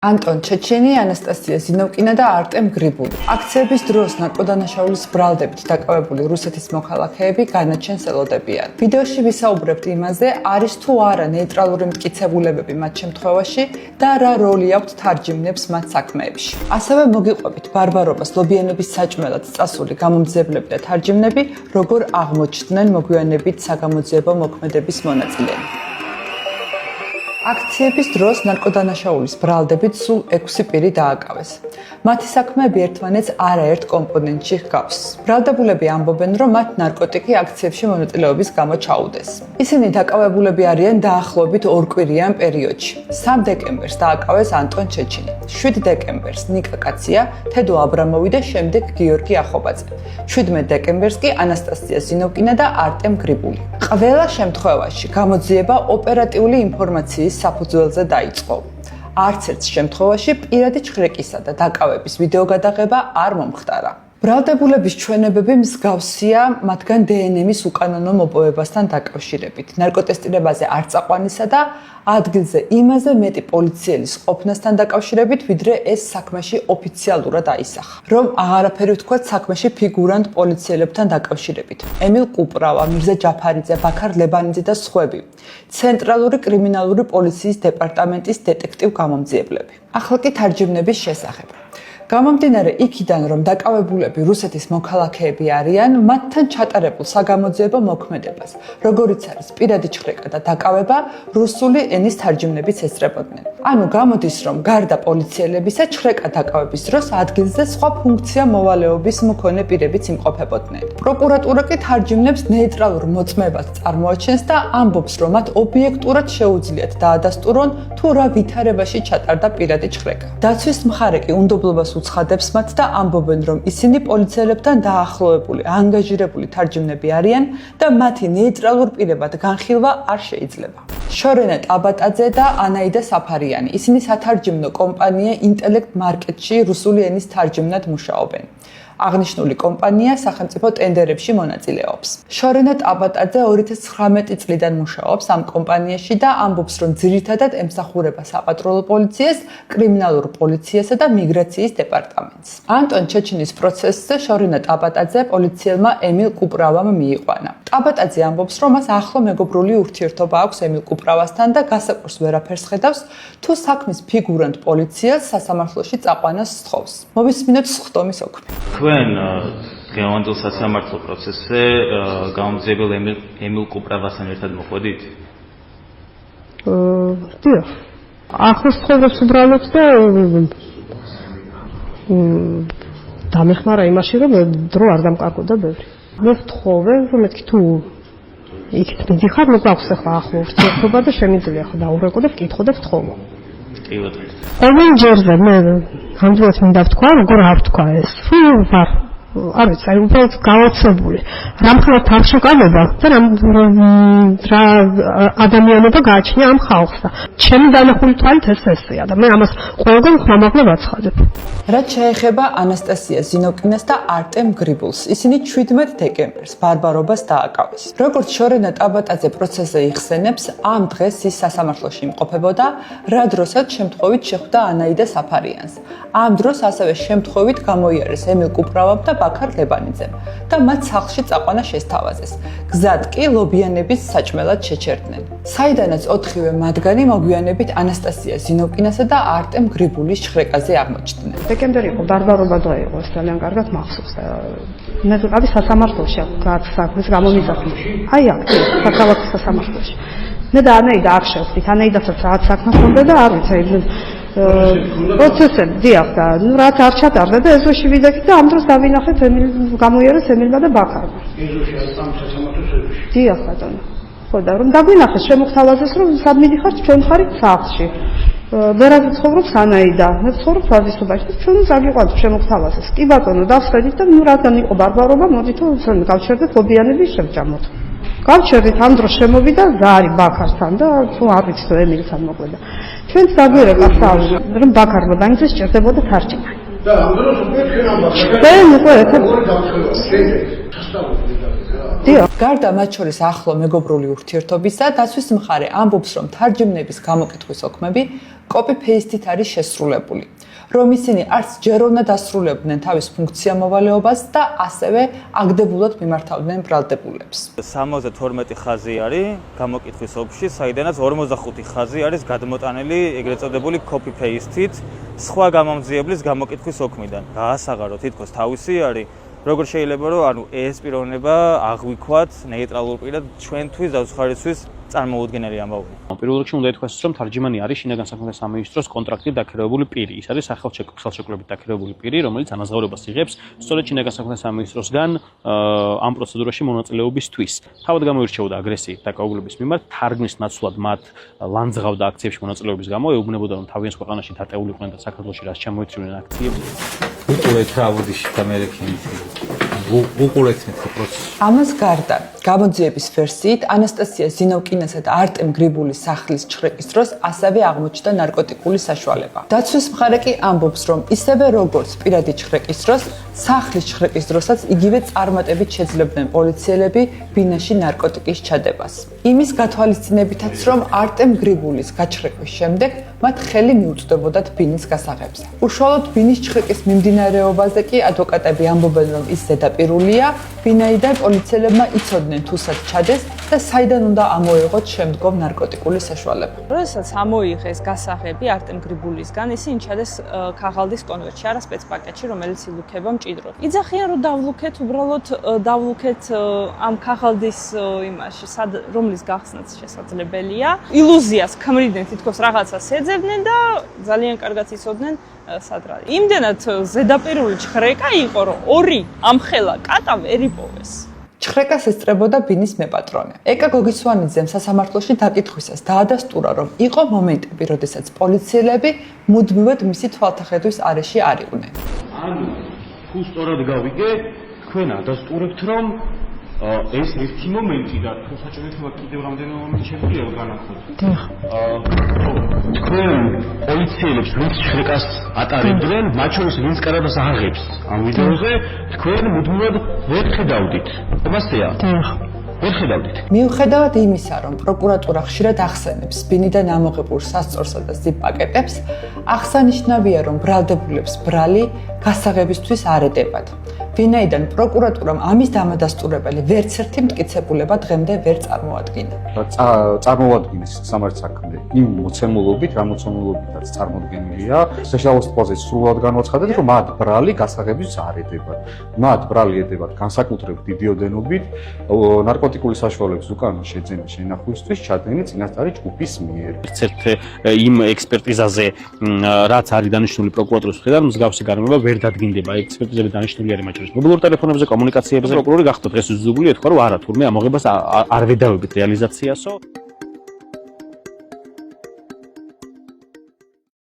ანტონ ჩეჩენი, ანასტასია ზინოვკინა და არტემ გრიბული. აქციების დროს ნარკოდანაშაულის ბრალდებით დაკავებული რუსეთის მოქალაქეები განაჩენს ელოდებიან. ვიდეოში ვისაუბრებთ იმაზე, არის თუ არა ნეიტრალური მტკიცებულებები მათ შემთხვევაში და რა როლი აქვთ თარჯიმნებს მათ საქმეებში. ასევე მოგიყვებით ბარბარობას ლობიანობის საჭმელად წასული გამომძიებლები და თარჯიმნები, როგორ აღმოჩნდნენ მოგვიანებით საგამოძიებო მოქმედების მონაწილეები. აქციების დროს ნარკოდანაშაულის ბრალდებით სულ 6 პირი დააკავეს. მათი საქმეები ერთმანეთს არაერთ კომპონენტში ჰგავს. ბრალდებულები ამბობენ, რომ მათ ნარკოტიკი აქციებში მონაწილეობის გამო ჩაუდეს. ისინი დაკავებულები არიან დაახლოებით 2 კვირიან პერიოდში. 3 დეკემბერს დააკავეს ანტონ ჩეჩენი, 7 დეკემბერს ნიკა კაცია, თედო აბრამოვი და შემდეგ გიორგი ახობაძე. 17 დეკემბერს კი ანასტასია ზინოვკინა და არტემ გრიბული. ყველა შემთხვევაში გამოძიება ოპერატიული ინფორმაციის საფუძველზე დაიწყო. არც ერთ შემთხვევაში პირადი ჩხრეკისა და დაკავების ვიდეო გადაღება არ მომხდარა. ბრალდებულების ჩვენებები მსგავსია მათგან დნმ-ის უკანონო მოპოვებასთან დაკავშირებით, ნარკოტესტირებაზე არ წაყვანისა და ადგილზე იმაზე მეტი პოლიციელის ყოფნასთან დაკავშირებით, ვიდრე ეს საქმეში ოფიციალურად აისახა. რომ აღარაფერი ვთქვათ საქმეში ფიგურანტ პოლიციელებთან დაკავშირებით. ემილ კუპრავა, მირზა ჯაფარიძე, ბაქარ ლებანიძე და სხვები. ცენტრალური კრიმინალური პოლიციის დეპარტამენტის დეტექტივ გამომძიებლები. ახლა კი თარჯიმნების შესახებ. გამომდინარე იქიდან, რომ დაკავებულები რუსეთის მოქალაქეები არიან, მათთან ჩატარებულ საგამოძიებო მოქმედებას, როგორიც არის პირადი ჩხრეკა და დაკავება, რუსული ენის თარჯიმნებიც ესწრებოდნენ. ანუ გამოდის, რომ გარდა პოლიციელებისა, ჩხრეკა დაკავების დროს ადგილზე სხვა ფუნქცია მოვალეობის მქონე პირებიც იმყოფებოდნენ. პროკურატურა კი თარჯიმნებს ნეიტრალურ მოწმებას წარმოაჩენს და ამბობს, რომ მათ ობიექტურად შეუძლიათ დაადასტურონ, თუ რა ვითარებაში ჩატარდა პირადი ჩხრეკა. დაცვის მხარე კი უნდობლობას უცხადებს მათ და ამბობენ, რომ ისინი პოლიციელებთან დაახლოებული, ანგაჟირებული თარჯიმნები არიან და მათი ნეიტრალურ პირებად განხილვა არ შეიძლება. შორენა ტაბატაძე და ანაიდა საფარიანი, ისინი სათარჯიმნო კომპანია ინტელექტ მარკეტში რუსული ენის თარჯიმნად მუშაობენ. აღნიშნული კომპანია სახელმწიფო ტენდერებში მონაწილეობს. შორენა ტაბატაძე 2019 წლიდან მუშაობს ამ კომპანიაში და ამბობს, რომ ძირითადად ემსახურება საპატრულო პოლიციას, კრიმინალურ პოლიციასა და მიგრაციის დეპარტამენტს. ანტონ ჩეჩენის პროცესზე შორენა ტაბატაძე პოლიციელმა ემილ კუპრავამ მიიყვანა. ტაბატაძე ამბობს, რომ მას ახლო მეგობრული ურთიერთობა აქვს ემილ კუპრავასთან და გასაკვირს ვერაფერს ხედავს, თუ საქმის ფიგურანტ პოლიციელს სასამართლოში წაყვანას სთხოვს. მოვისმინოთ სხდომის ოქმე. თქვენ დღევანდელ სასამართლო პროცესზე გამომძიებელ ემილ კუპრავასთან ერთად მოხვედით? დიახ. ახლოს ცხოვრობს უბრალოდ და დამეხმარა იმაში, რომ დრო არ დამკარგოდა ბევრი. მე ვთხოვე, რომ მეთქი თუ იქით მიდიხარ, მე გვაქვს ახლა ახლო ურთიერთობა და შემიძლია ხო დაურეკო და ვკითხო და ვთხოვო. კი ბატონო. ყოველ ჯერზე მე ამჯერად მინდა ვთქვა, როგორ არ ვთქვა ეს. ვარ არ ვიცი, აი უბრალოდ გავაცებული. რამხელა თავშეკავება და რა ადამიანობა გააჩნია ამ ხალხს და ჩემი დანახული თვალით ეს ესეა და მე ამას ყველგან ხმამაღლა ვაცხადებ. რაც შეეხება ანასტასია ზინოვკინას და არტემ გრიბულს, ისინი 17 დეკემბერს ბარბარობას დააკავეს. როგორც შორენა ტაბატაძე პროცესზე იხსენებს, ამ დღეს ის სასამართლოში იმყოფებოდა, რა დროსაც შემთხვევით შეხვდა ანაიდა საფარიანს. ამ დროს ასევე შემთხვევით გამოიარეს ემილ კუპრავამ და ბაქარ ლებანიძემ და მათ სახლში წაყვანა შესთავაზეს. გზად კი ლობიანების საჭმელად შეჩერდნენ. საიდანაც 4-ვე მათგანი მოგვიანებით ანასტასია ზინოვკინასა და არტემ გრიბულის ჩხრეკაზე აღმოჩნდნენ. დეკემბერი იყო, ბარბარობა დღე იყო, ეს ძალიან კარგად მახსოვს და მე ვიყავი სასამართლოში აქ საქმის გამომიზახნა. აი აქ, საქალაქო სასამართლოში. მე და ანაიდა არ შევხვდით, ანაიდასაც რაღაც საქმე ჰქონდა და არ ვიცი, პროცესები დიახ და რაც არ ჩატარდა და ეზოში ვიდექით და ამ დროს დავინახეთ გამოიარეს ემილმა და ბაქარმა. დიახ ბატონო. ხო და რომ დაგვინახეს შემოგთავაზეს, რომ სად მიდიხართ, ჩვენ ხარით სახლში. ვერად ცხოვრობს ანაიდა, მე ცხოვრობ ვარდისობაში და ჩვენ ზაგიყვანთ შემოგთავაზეს. კი ბატონო, დავსხედით და რადგან იყო ბარბარობა, მოდით გავჩერდეთ ლობიანების შევჭამოთ. გავჩერდით ამ დროს შემოვიდა ზარი ბაქართან და თუ არ ვიცი თუ ემილთან მოკვედა. ჩვენც დაგვირეკა სწავლა, რომ ბაქარ ლებანიძე სჭირდებოდა თარჯიმანი. და ამ დროს უკვე ჩვენ ამბობთ. ჩვენ უკვე დიახ. გარდა მათ შორის ახლო მეგობრული ურთიერთობისა, დაცვის მხარე ამბობს, რომ თარჯიმნების გამოკითხვის ოქმები copy-paste-ით არის შესრულებული, რომ ისინი არც ჯერ უნდა დასრულებდნენ თავის ფუნქცია მოვალეობას და ასევე აგდებულად მიმართავდნენ ბრალდებულებს. 72 ხაზი არის გამოკითხვის ოფში, საიდანაც 45 ხაზი არის გადმოტანილი ეგრეთ წოდებული copy-paste-ით სხვა გამომძიებლის გამოკითხვის ოქმიდან. გაასაღარო თითქოს თავისი არის, როგორ შეიძლება რომ ანუ ეს პიროვნება აღვიქვათ ნეიტრალურ პირად ჩვენთვის და ხარისხვის წარმოუდგენელი ამბავი. პირველ რიგში უნდა ითქვას, რომ თარჯიმანი არის შინაგან საქმეთა სამინისტროს კონტრაქტით დაქირავებული პირი. ის არის სახელშეკრულებით დაქირავებული პირი, რომელიც ანაზღაურებას იღებს სწორედ შინაგან საქმეთა სამინისტროსგან ამ პროცედურაში მონაწილეობისთვის. თავად გამოირჩეოდა აგრესიით დაკავებულების მიმართ, თარგმნის ნაცვლად მათ ლანძღავდა აქციებში მონაწილეობის გამო, ეუბნებოდა, რომ თავიანთ ქვეყანაში დატეულიყვნენ და საქართველოში რაც ჩამოიწვიდნენ აქციებს. უყურეთ რა ავოდიში კამერები უყურეთ მე პროცესი. ამას გარდა, გამოძიების ვერსიით ანასტასია ზინოვკინასა და არტემ გრიბულის სახლის ჩხრეკის დროს ასევე აღმოჩნდა ნარკოტიკული საშუალება. დაცვის მხარე კი ამბობს, რომ ისევე როგორც პირადი ჩხრეკის დროს, სახლის ჩხრეკის დროსაც იგივე წარმატებით შეძლებდნენ პოლიციელები ბინაში ნარკოტიკის ჩადებას. იმის გათვალისწინებითაც, რომ არტემ გრიბულის გაჩხრეკვის შემდეგ მათ ხელი მიუწვდებოდათ ბინის გასაღებზე. უშუალოდ ბინის ჩხრეკის მიმდინარეობაზე კი ადვოკატები ამბობენ, რომ ის ზედაპირულია, ვინაიდან პოლიციელებმა იცოდნენ თუ სად ჩადეს და საიდან უნდა ამოიღოთ შემდგომ ნარკოტიკული საშუალება. როდესაც ამოიღეს გასაღები არტემ გრიბულისგან, ისინი ჩადეს ქაღალდის კონვერტში, არა სპეცპაკეტში, რომელიც ილუქება მჭიდროდ. იძახიან, რომ დავლუქეთ ამ ქაღალდის იმაში, რომლის გახსნაც შესაძლებელია. ილუზიას ქმნიდნენ, თითქოს რაღაცას ეძებდნენ და ძალიან კარგად იცოდნენ სად რა. იმდენად ზედაპირული ჩხრეკა იყო, რომ ორი ამხელა კატა ვერ იპოვეს. ჩხრეკას ესწრებოდა ბინის მეპატრონე. ეკა გოგისვანიძემ სასამართლოში დაკითხვისას დაადასტურა, რომ იყო მომენტები, როდესაც პოლიციელები მუდმივად მისი თვალთახედვის არეში არიყვნენ. ანუ თუ სწორად გავიგე, თქვენ ადასტურებთ, რომ ეს ერთი მომენტი და თუ საჭიროა კიდევ რამდენი მომენტი შეგვიძლია განახოთ. დიახ. თქვენ პოლიციელებს ვინც ჩხრეკას ატარებდნენ, მათ შორის ვინც კარადას აღებს ამ ვიდეოზე, თქვენ მუდმივად ვერ ხედავდით. ამასეა? დიახ. ვერ ხედავდით. მიუხედავად იმისა, რომ პროკურატურა ხშირად ახსენებს ბინიდან ამოღებულ სასწორსა და ზიპ პაკეტებს, აღსანიშნავია, რომ ბრალდებულებს ბრალი გასაღებისთვის არ ედებათ. ვინაიდან პროკურატურამ ამის დამადასტურებელი ვერც ერთი მტკიცებულება დღემდე ვერ წარმოადგინა. წარმოადგენს სამართლის საქმე იმ მოცემულობით, რა მოცემულობითაც წარმოდგენილია, საშუალო პოზიციის სრულად განაცხადეთ, რომ მათ ბრალი გასაღებისთვის არ ედებათ. მათ ბრალი ედებათ განსაკუთრებით დიდი ოდენობით ნარკოტიკული საშუალებების უკანონო შეძენის შენახვისთვის ჩადენი წინასწარი ჯგუფის მიერ. ერთ იმ ექსპერტიზაზე, რაც არის დანიშნული პროკურატურის მხრიდან, მსგავსი გარემოება ვერ დადგინდება. ექსპერტიზები დანიშნული არის მათ შორის მობილურ ტელეფონებზე, კომუნიკაციებზე. პროკურორი გახდა დღეს უზრუნველია, ეთქვა, რომ არა, თურმე ამოღებას არ ვედავებით რეალიზაციასო.